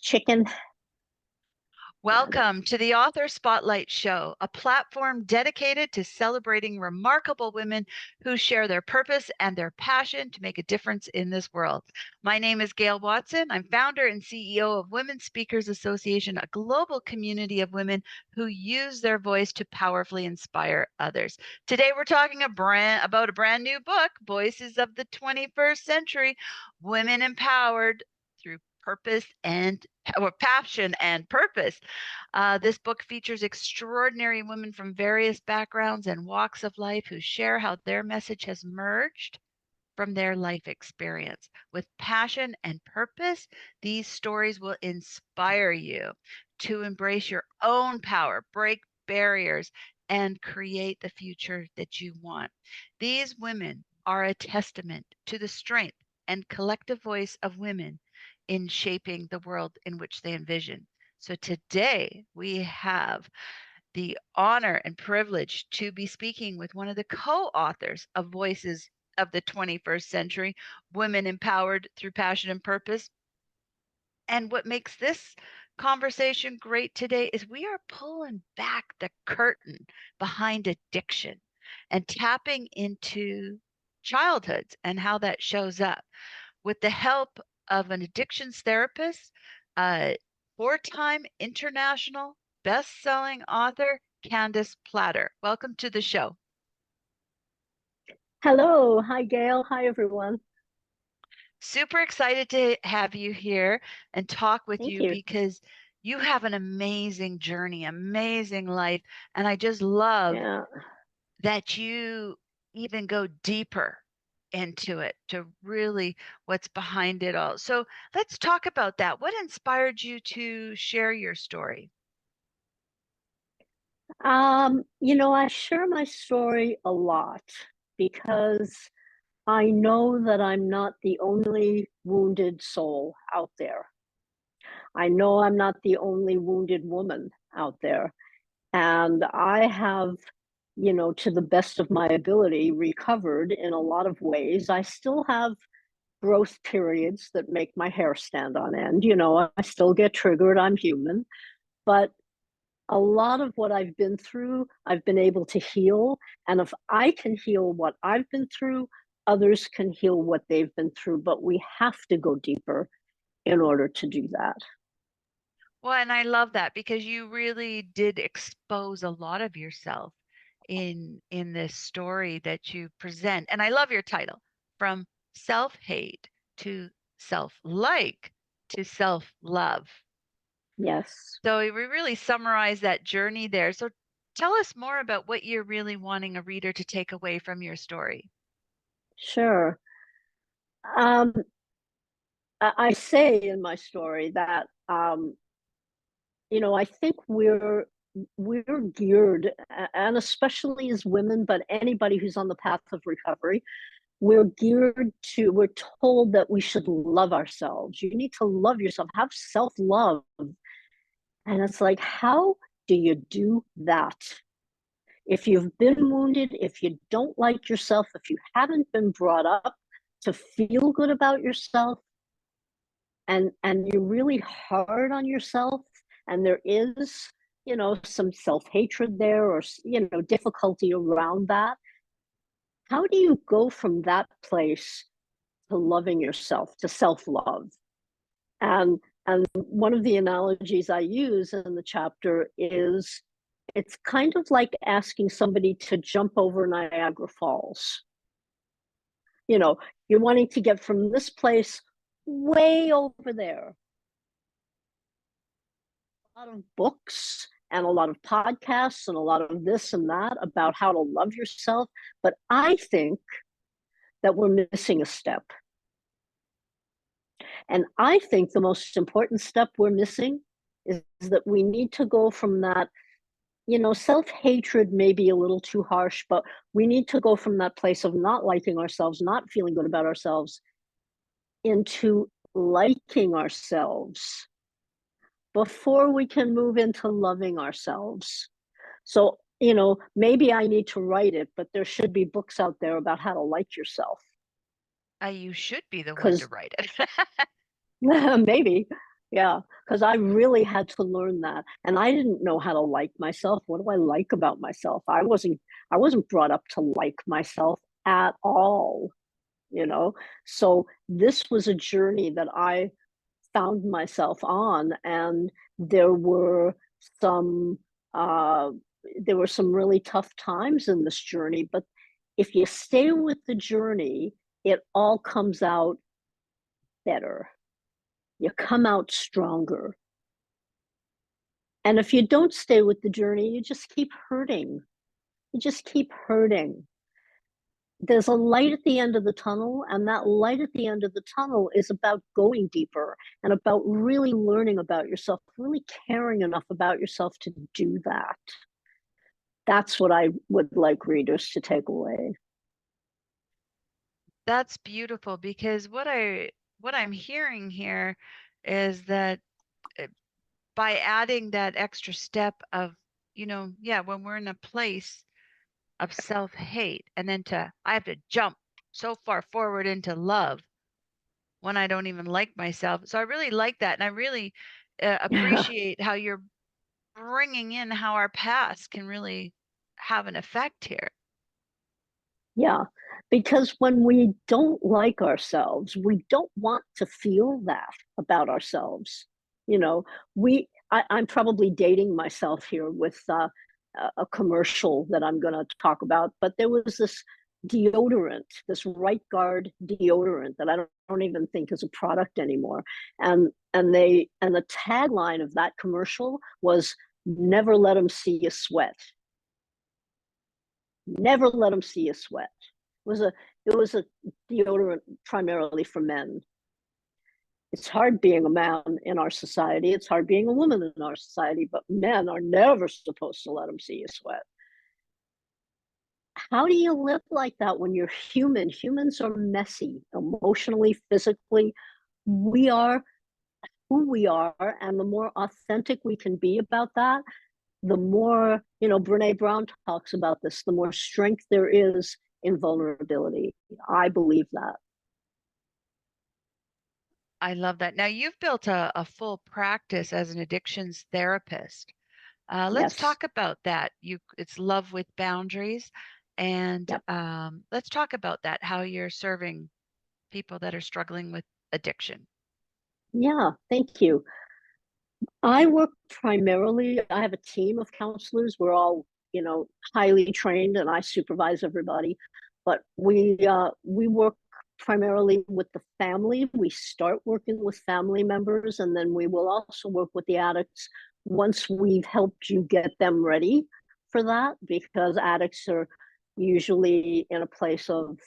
chicken. Welcome to the Author Spotlight Show, a platform dedicated to celebrating remarkable women who share their purpose and their passion to make a difference in this world. My name is Gail Watson. I'm founder and CEO of Women Speakers Association, a global community of women who use their voice to powerfully inspire others. Today, we're talking about a brand new book, Voices of the 21st Century, Women Empowered Through Passion and Purpose. This book features extraordinary women from various backgrounds and walks of life who share how their message has merged from their life experience. With passion and purpose, these stories will inspire you to embrace your own power, break barriers, and create the future that you want. These women are a testament to the strength and collective voice of women in shaping the world in which they envision. So today we have the honor and privilege to be speaking with one of the co-authors of Voices of the 21st Century, Women Empowered Through Passion and Purpose. And what makes this conversation great today is we are pulling back the curtain behind addiction and tapping into childhoods and how that shows up with the help of an addictions therapist, four-time international best-selling author, Candace Plattor. Welcome to the show. Hello. Hi, Gail. Hi, everyone. Super excited to have you here and talk with Thank you you. because you have an amazing journey, amazing life. And I just love that you even go deeper into it to really what's behind it all. So let's talk about that. What inspired you to share your story? I share my story a lot because I know that I'm not the only wounded soul out there. I know I'm not the only wounded woman out there. And I have, to the best of my ability, recovered in a lot of ways. I still have growth periods that make my hair stand on end. I still get triggered. I'm human. But a lot of what I've been through, I've been able to heal. And if I can heal what I've been through, others can heal what they've been through. But we have to go deeper in order to do that. Well, and I love that because you really did expose a lot of yourself in this story that you present. And I love your title, From Self-Hate to Self-Like to Self-Love. Yes. So we really summarize that journey there. So tell us more about what you're really wanting a reader to take away from your story. Sure. I say in my story that I think we're geared, and especially as women, but anybody who's on the path of recovery, we're told that we should love ourselves. You need to love yourself, have self-love. And it's like, how do you do that? If you've been wounded, if you don't like yourself, if you haven't been brought up to feel good about yourself, and you're really hard on yourself, and there is, some self-hatred there, or, difficulty around that, how do you go from that place to loving yourself, to self-love? And one of the analogies I use in the chapter is it's kind of like asking somebody to jump over Niagara Falls. You're wanting to get from this place way over there. A lot of books and a lot of podcasts and a lot of this and that about how to love yourself. But I think that we're missing a step. And I think the most important step we're missing is that we need to go from that, self-hatred may be a little too harsh, but we need to go from that place of not liking ourselves, not feeling good about ourselves, into liking ourselves before we can move into loving ourselves. So, maybe I need to write it, but there should be books out there about how to like yourself. You should be the one to write it. Maybe. Yeah, because I really had to learn that, and I didn't know how to like myself. What do I like about myself? I wasn't brought up to like myself at all, you know? So this was a journey that I found myself on, and there were some uh there were some really tough times in this journey, but if you stay with the journey, it all comes out better. You come out stronger. And if you don't stay with the journey, you just keep hurting. You just keep hurting. There's a light at the end of the tunnel, and that light at the end of the tunnel is about going deeper and about really learning about yourself, really caring enough about yourself to do that. That's what I would like readers to take away. That's beautiful because what I'm hearing here is that uh, by adding that extra step of, yeah, when we're in a place of self-hate and then I have to jump so far forward into love when I don't even like myself. So I really like that. And I really Yeah. appreciate how you're bringing in how our past can really have an effect here. Yeah, because when we don't like ourselves, we don't want to feel that about ourselves. You know, I'm probably dating myself here with a commercial that I'm going to talk about, but there was this deodorant, this Right Guard deodorant that I don't even think is a product anymore. And the tagline of that commercial was never let them see you sweat. Never let them see you sweat. Was a it was a deodorant primarily for men. It's hard being a man in our society. It's hard being a woman in our society, but men are never supposed to let them see you sweat. How do you live like that when you're human? Humans are messy, emotionally, physically. We are who we are, and the more authentic we can be about that, the more, Brene Brown talks about this, the more strength there is in vulnerability. I believe that. I love that. Now you've built a full practice as an addictions therapist. Let's Yes. talk about that. It's love with boundaries, and Yep. let's talk about that. How you're serving people that are struggling with addiction. Yeah. Thank you. I work primarily, I have a team of counselors. We're all, highly trained, and I supervise everybody. But we work primarily with the family. We start working with family members, and then we will also work with the addicts once we've helped you get them ready for that, because addicts are usually in a place of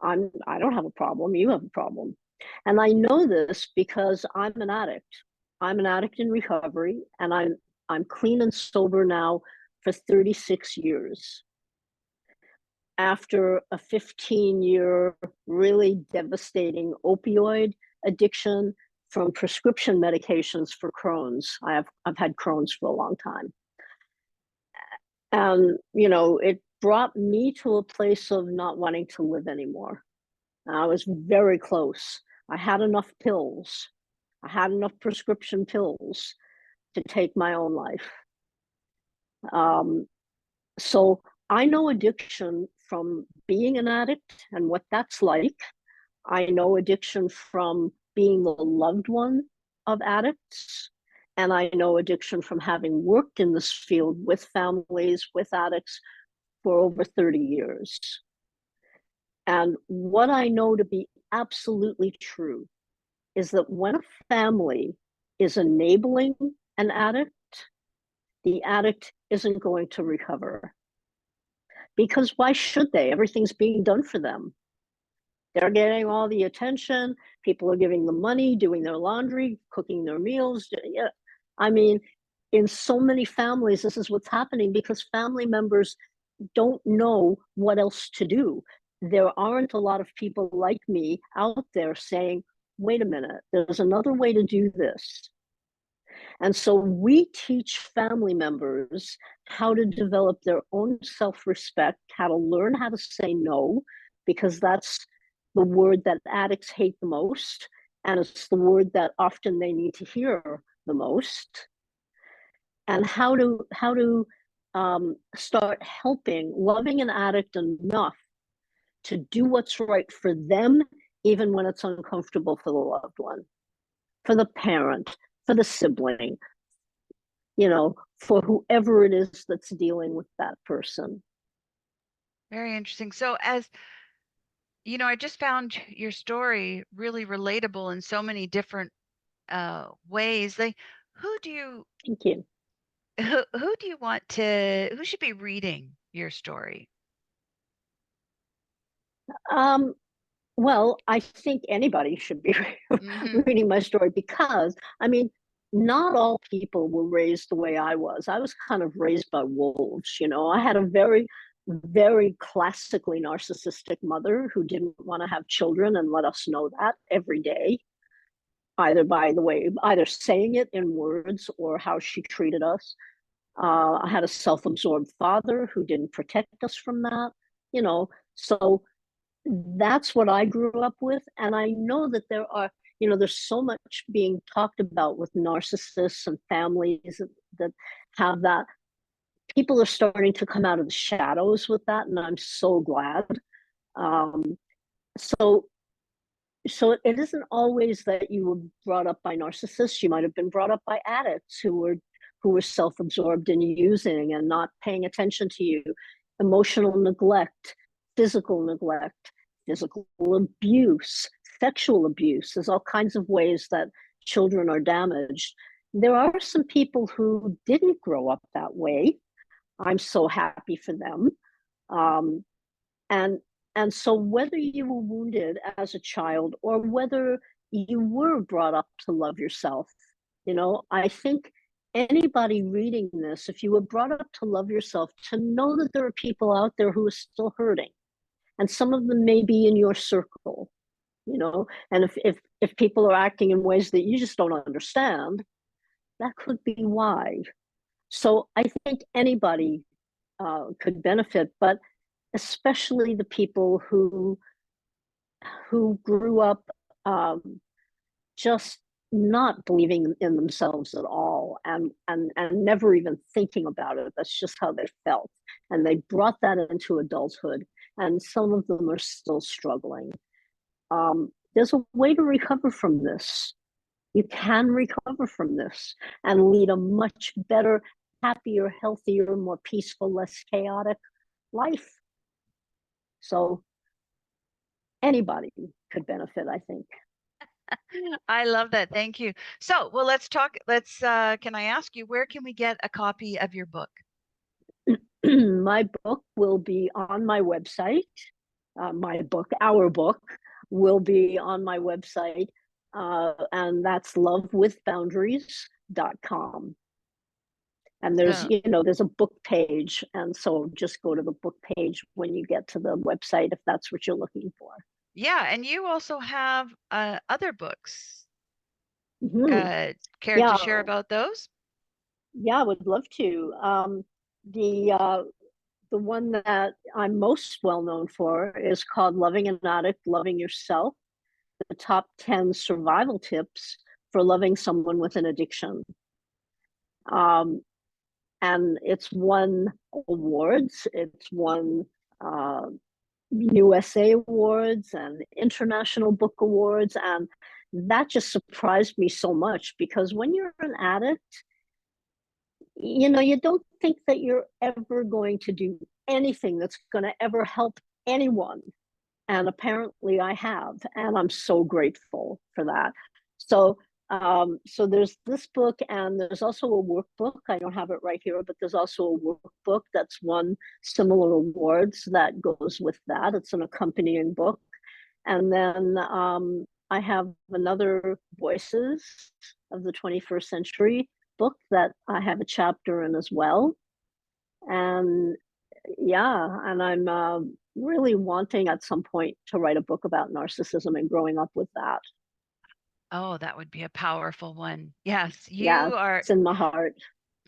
I don't have a problem, you have a problem. And I know this because I'm an addict. I'm an addict in recovery, and I'm clean and sober now for 36 years. After a 15-year really devastating opioid addiction from prescription medications for Crohn's. I've had Crohn's for a long time. And it brought me to a place of not wanting to live anymore. I was very close. I had enough pills. I had enough prescription pills to take my own life. Um, so I know addiction from being an addict and what that's like. I know addiction from being the loved one of addicts. And I know addiction from having worked in this field with families, with addicts for over 30 years. And what I know to be absolutely true is that when a family is enabling an addict, the addict isn't going to recover. Because why should they? Everything's being done for them. They're getting all the attention. People are giving them money, doing their laundry, cooking their meals. Yeah. I mean, in so many families, this is what's happening because family members don't know what else to do. There aren't a lot of people like me out there saying, wait a minute, there's another way to do this. And so we teach family members how to develop their own self respect, how to learn how to say no, because that's the word that addicts hate the most. and it's the word that often they need to hear the most, and how to start helping, loving an addict enough to do what's right for them, even when it's uncomfortable for the loved one, for the parent, for the sibling, for whoever it is that's dealing with that person. Very interesting. So as I just found your story really relatable in so many different ways. Like, who do you Thank you. who do you want to who should be reading your story? Um, well, I think anybody should be Hmm. reading my story because, I mean, not all people were raised the way I was. I was kind of raised by wolves. I had a very, very classically narcissistic mother who didn't want to have children and let us know that every day, either saying it in words or how she treated us. I had a self absorbed father who didn't protect us from that. So that's what I grew up with. And I know that there's so much being talked about with narcissists and families that have that. People are starting to come out of the shadows with that, and I'm so glad. Um, so so it isn't always that you were brought up by narcissists. You might have been brought up by addicts who were self-absorbed and using and not paying attention to you. Emotional neglect, physical neglect, physical abuse, sexual abuse. There's all kinds of ways that children are damaged. There are some people who didn't grow up that way. I'm so happy for them. Um, and and so whether you were wounded as a child or whether you were brought up to love yourself, I think anybody reading this, if you were brought up to love yourself, to know that there are people out there who are still hurting, and some of them may be in your circle, and if people are acting in ways that you just don't understand, that could be why. So I think anybody could benefit, but especially the people who grew up um, just not believing in themselves at all, and never even thinking about it. That's just how they felt, and they brought that into adulthood, and some of them are still struggling. There's a way to recover from this. You can recover from this and lead a much better, happier, healthier, more peaceful, less chaotic life. So anybody could benefit, I think. I love that. Thank you. So, well, let's talk. Can I ask you, where can we get a copy of your book? My book will be on my website. Our book will be on my website, and that's lovewithboundaries.com. And there's, So, there's a book page, and so just go to the book page when you get to the website if that's what you're looking for. yeah, and you also have other books. Hmm. Care to Yeah, share about those? yeah, I would love to. The the one that I'm most well known for is called Loving an Addict, Loving Yourself, the top 10 survival tips for loving someone with an addiction. Um, and it's won awards, it's won uh, USA awards and international book awards. And that just surprised me so much because when you're an addict, you don't think that you're ever going to do anything that's going to ever help anyone. And apparently I have, and I'm so grateful for that. So there's this book, and there's also a workbook. I don't have it right here, but there's also a workbook that's won similar awards that goes with that. It's an accompanying book. And then I have another Voices of the 21st Century book that I have a chapter in as well. And yeah, and I'm really wanting at some point to write a book about narcissism and growing up with that. Oh, that would be a powerful one. Yes, Yeah, you are. it's in my heart.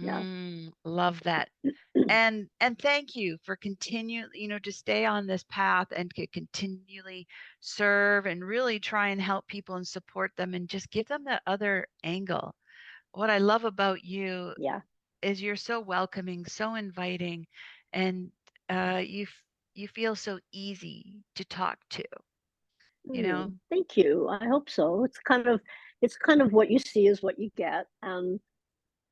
Yeah. Love that. And thank you for to stay on this path and to continually serve and really try and help people and support them and just give them that other angle. What I love about you Yeah. is you're so welcoming, so inviting, and you feel so easy to talk to, you know? Thank you. I hope so. It's kind of what you see is what you get, and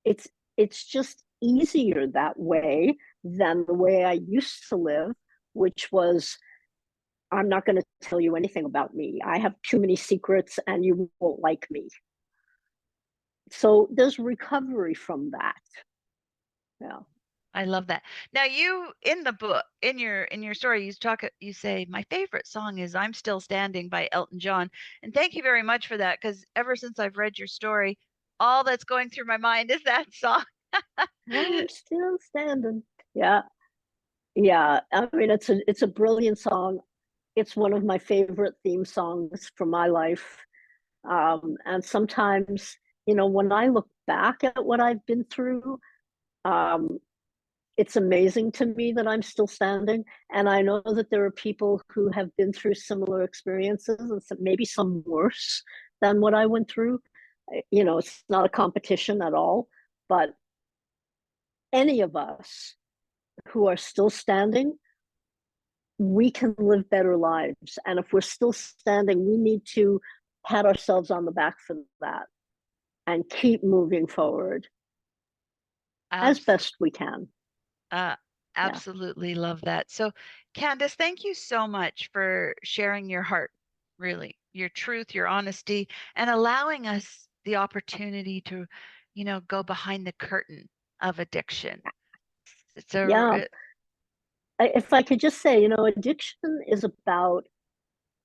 it's it's just easier that way than the way I used to live, which was I'm not going to tell you anything about me. I have too many secrets and you won't like me. So there's recovery from that. Yeah. I love that. Now you in the book, in your story, you say my favorite song is I'm Still Standing by Elton John. And thank you very much for that because ever since I've read your story, all that's going through my mind is that song. I'm still standing. Yeah. Yeah. I mean it's a brilliant song. It's one of my favorite theme songs for my life. And sometimes, when I look back at what I've been through, um, it's amazing to me that I'm still standing. And I know that there are people who have been through similar experiences and maybe some worse than what I went through. It's not a competition at all, but any of us who are still standing, we can live better lives. And if we're still standing, we need to pat ourselves on the back for that and keep moving forward as Abs best we can. uh, Yeah. Absolutely love that. So, Candace, thank you so much for sharing your heart, really, your truth, your honesty, and allowing us the opportunity to, go behind the curtain of addiction. It's a Yeah. If I could just say, addiction is about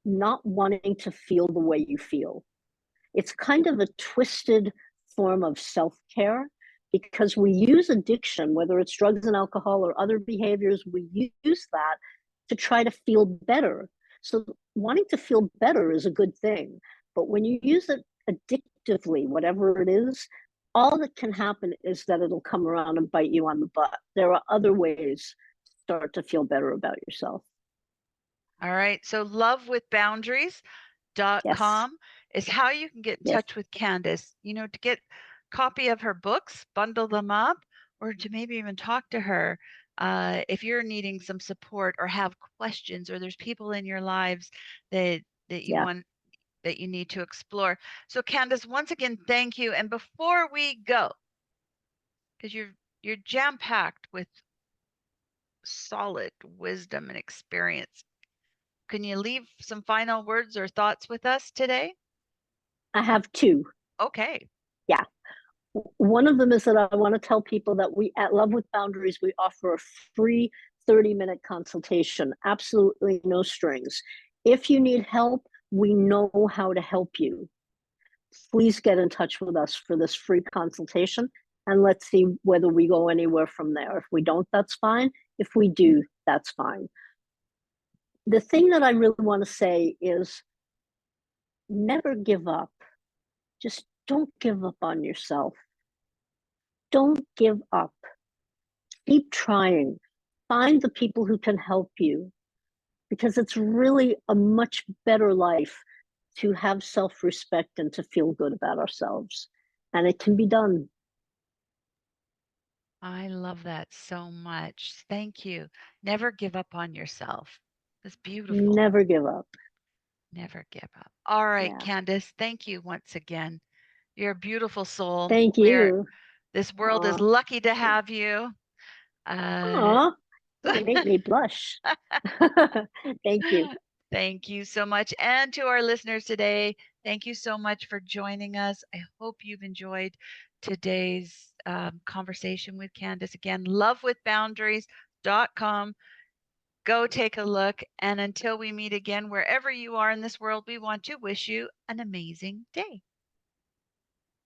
not wanting to feel the way you feel. It's kind of a twisted form of self care because we use addiction, whether it's drugs and alcohol or other behaviors, we use that to try to feel better. So, wanting to feel better is a good thing. But when you use it addictively, whatever it is, all that can happen is that it'll come around and bite you on the butt. There are other ways to start to feel better about yourself. All right. So Yes. lovewithboundaries.com is how you can get in Yes. touch with Candace, to get copy of her books, bundle them up, or to maybe even talk to her if you're needing some support or have questions or there's people in your lives that that you Yeah. want that you need to explore. So Candace, once again, thank you. And before we go, because you're jam-packed with solid wisdom and experience, can you leave some final words or thoughts with us today? I have two. Okay. Yeah. One of them is that I want to tell people that we at Love with Boundaries, we offer a free 30-minute consultation, absolutely no strings. If you need help, we know how to help you. Please get in touch with us for this free consultation and let's see whether we go anywhere from there. If we don't, that's fine. If we do, that's fine. The thing that I really want to say is never give up. Just don't give up on yourself. Don't give up. Keep trying. Find the people who can help you because it's really a much better life to have self respect and to feel good about ourselves. And it can be done. I love that so much. Thank you. Never give up on yourself. That's beautiful. Never give up. Never give up. All right, Yeah. Candace, thank you once again. You're a beautiful soul. Thank you. This world is Aw. lucky to have you. Uh, Aw. You make me blush. Thank you. Thank you so much. And to our listeners today, thank you so much for joining us. I hope you've enjoyed today's conversation with Candace. Again, lovewithboundaries.com. Go take a look. And until we meet again, wherever you are in this world, we want to wish you an amazing day.